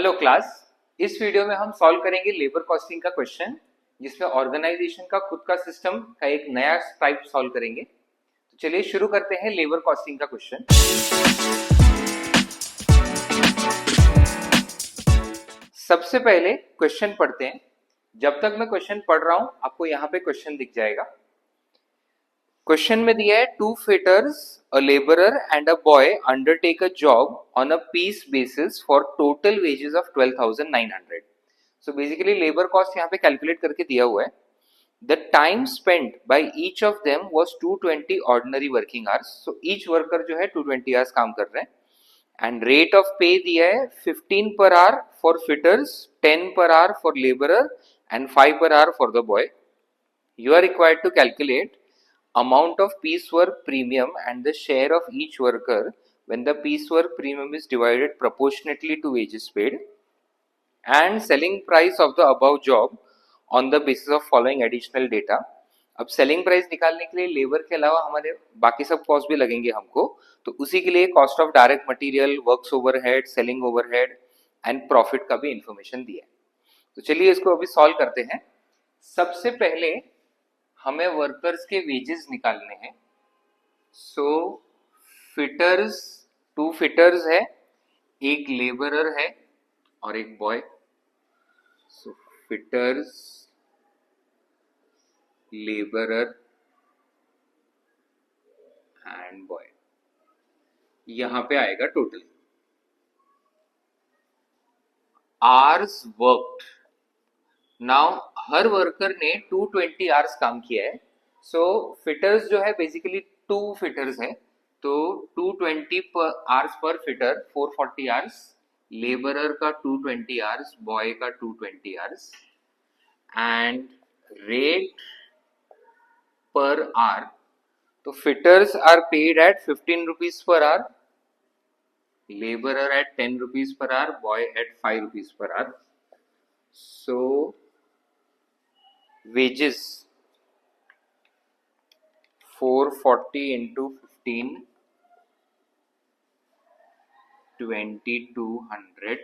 Hello class. इस video में हम सॉल्व करेंगे लेबर कॉस्टिंग का क्वेश्चन, जिसमें ऑर्गेनाइजेशन का खुद का सिस्टम का एक नया टाइप सॉल्व करेंगे। तो चलिए शुरू करते हैं लेबर कॉस्टिंग का क्वेश्चन। सबसे पहले क्वेश्चन पढ़ते हैं। जब तक मैं क्वेश्चन पढ़ रहा हूं आपको यहाँ पे क्वेश्चन दिख जाएगा। क्वेश्चन में दिया है two fitters, a labourer and a boy undertake a job on a piece basis for total wages of 12,900। So basically labour cost यहाँ पे कैलकुलेट करके दिया हुआ है। The time spent by each of them was 220 ordinary working hours. So each worker जो है 220 hours काम कर रहे हैं। एंड रेट ऑफ पे दिया है 15 पर आवर फॉर फिटर्स, 10 पर hour for labourer and 5 per hour for the boy. You are required to calculate amount of piecework premium and the share of each worker when the piecework premium is divided proportionately to wages paid, and selling price of the above job on the basis of following additional data. अब selling price निकालने के लिए labour के अलावा हमारे बाकी सब cost भी लगेंगे हमको, तो उसी के लिए cost of direct material, works overhead, selling overhead and profit का भी इंफॉर्मेशन दिया है। तो चलिए इसको अभी सॉल्व करते हैं। सबसे पहले हमें वर्कर्स के वेजेस निकालने हैं। सो फिटर्स, टू फिटर्स है, एक लेबरर है और एक boy. So fitters, labourer and boy, यहां पे आएगा टोटल आवर्स वर्कड। नाउ हर वर्कर ने 220 आवर्स काम किया है। सो फिटर्स जो है बेसिकली टू फिटर्स है, तो 220 hours per fitter 440 hours, labourer का 220 आवर्स, बॉय का 220 hours. And rate per hour, तो fitters are paid at 15 rupees per hour, labourer at 10 rupees per hour, boy at 5 rupees per hour. So wages 440 into 15, 2200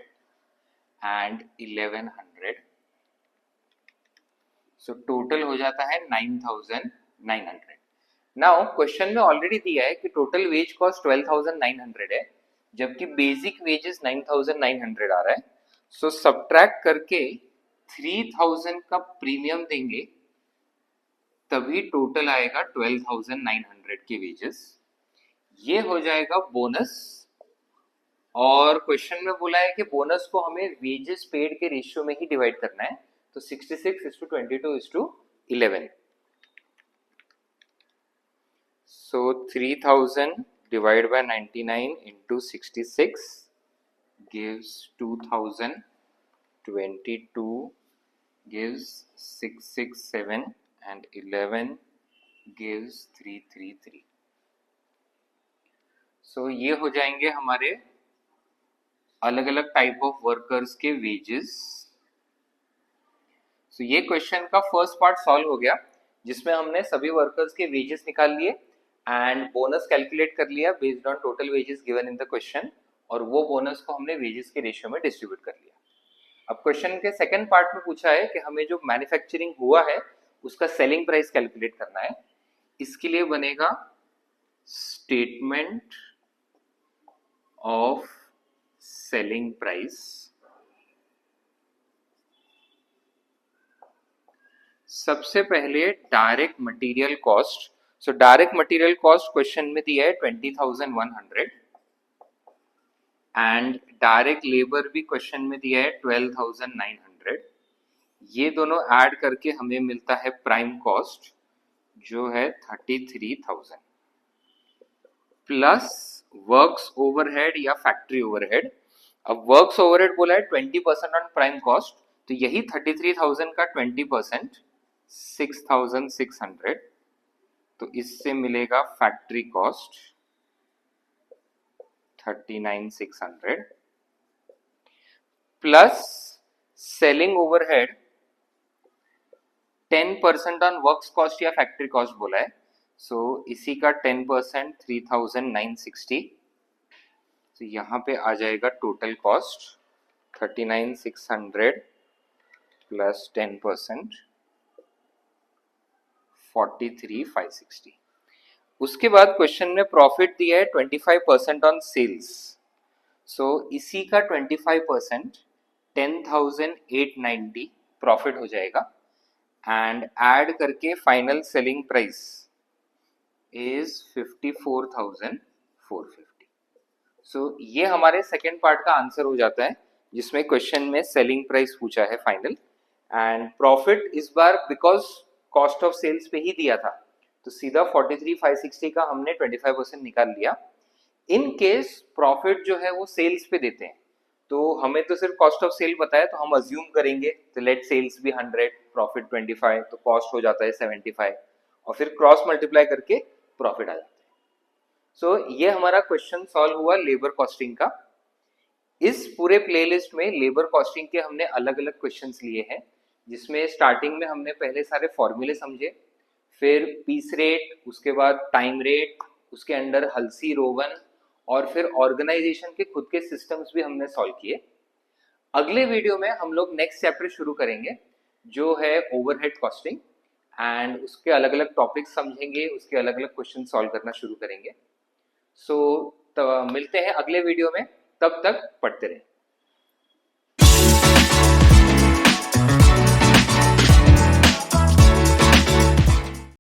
and 1100। So total हो जाता है 9,900। Now question में already दिया है कि total veg cost 12,900 है, जबकि बेसिक वेजेस 9,900 आ रहा है। सो सब्ट्रैक्ट करके 3,000 का प्रीमियम देंगे, तभी टोटल आएगा 12,900 के वेजेस। ये हो जाएगा बोनस। और क्वेश्चन में बोला है कि बोनस को हमें वेजेस पेड के रेशियो में ही डिवाइड करना है, तो 66:22:11। सो 3,000 divide by 99 into 66 gives 2,000, 22 gives 667 and 11 gives 333। सो ये हो जाएंगे हमारे अलग अलग टाइप ऑफ वर्कर्स के वेजेस। सो ये क्वेश्चन का फर्स्ट पार्ट सॉल्व हो गया, जिसमें हमने सभी वर्कर्स के वेजेस निकाल लिए एंड बोनस कैलकुलेट कर लिया based on total wages given in the question, और वो बोनस को हमने वेजेस के रेशियो में डिस्ट्रीब्यूट कर लिया। अब क्वेश्चन के सेकंड पार्ट में पूछा है कि हमें जो मैन्युफैक्चरिंग हुआ है उसका सेलिंग प्राइस कैलकुलेट करना है। इसके लिए बनेगा स्टेटमेंट ऑफ सेलिंग प्राइस। सबसे पहले direct material cost. So direct material cost question में दिया है 20,100 एंड डायरेक्ट लेबर भी क्वेश्चन में दिया है 12,900। ये दोनों ऐड करके हमें मिलता है प्राइम कॉस्ट, जो है 33,000 प्लस वर्क्स ओवरहेड या फैक्ट्री ओवरहेड। अब वर्क्स ओवरहेड बोला है 20% ऑन प्राइम कॉस्ट, तो यही 33,000 का 20% 6,600, तो इससे मिलेगा factory cost 39,600 plus selling overhead 10% on works cost या फैक्ट्री कॉस्ट बोला है। सो इसी का 10% 3,960। तो यहाँ पे आ जाएगा टोटल कॉस्ट 39,600 प्लस 10%, 43,560। उसके बाद क्वेश्चन में प्रॉफिट दिया है 25% ऑन सेल्स, सो इसी का 25% 10,890 प्रॉफिट हो जाएगा, एंड ऐड करके फाइनल सेलिंग प्राइस इज 54,450। सो ये हमारे सेकेंड पार्ट का आंसर हो जाता है, जिसमें क्वेश्चन में सेलिंग प्राइस पूछा है फाइनल, एंड प्रॉफिट इस बार बिकॉज कॉस्ट ऑफ सेल्स पे ही दिया था, तो सीधा 43,560 का हमने 25% निकाल लिया। इन केस प्रॉफिट जो है वो सेल्स पे देते हैं, तो हमें तो सिर्फ कॉस्ट ऑफ सेल पता है, तो हम अज्यूम करेंगे, तो लेट सेल्स भी 100, प्रॉफिट 25, तो कॉस्ट हो जाता है 75, और फिर क्रॉस मल्टीप्लाई करके प्रॉफिट आ जाता है। सो ये हमारा क्वेश्चन सॉल्व हुआ लेबर कॉस्टिंग का। इस पूरे प्लेलिस्ट में लेबर कॉस्टिंग के हमने अलग अलग क्वेश्चंस लिए हैं, जिसमें स्टार्टिंग में हमने पहले सारे फॉर्मूले समझे, फिर पीस रेट, उसके बाद टाइम रेट, उसके अंडर हल्सी रोवन, और फिर ऑर्गेनाइजेशन के खुद के सिस्टम्स भी हमने सॉल्व किए। अगले वीडियो में हम लोग नेक्स्ट चैप्टर शुरू करेंगे, जो है ओवरहेड कॉस्टिंग, एंड उसके अलग अलग टॉपिक्स समझेंगे, उसके अलग अलग क्वेश्चन सॉल्व करना शुरू करेंगे। सो मिलते हैं अगले वीडियो में, तब तक पढ़ते रहें।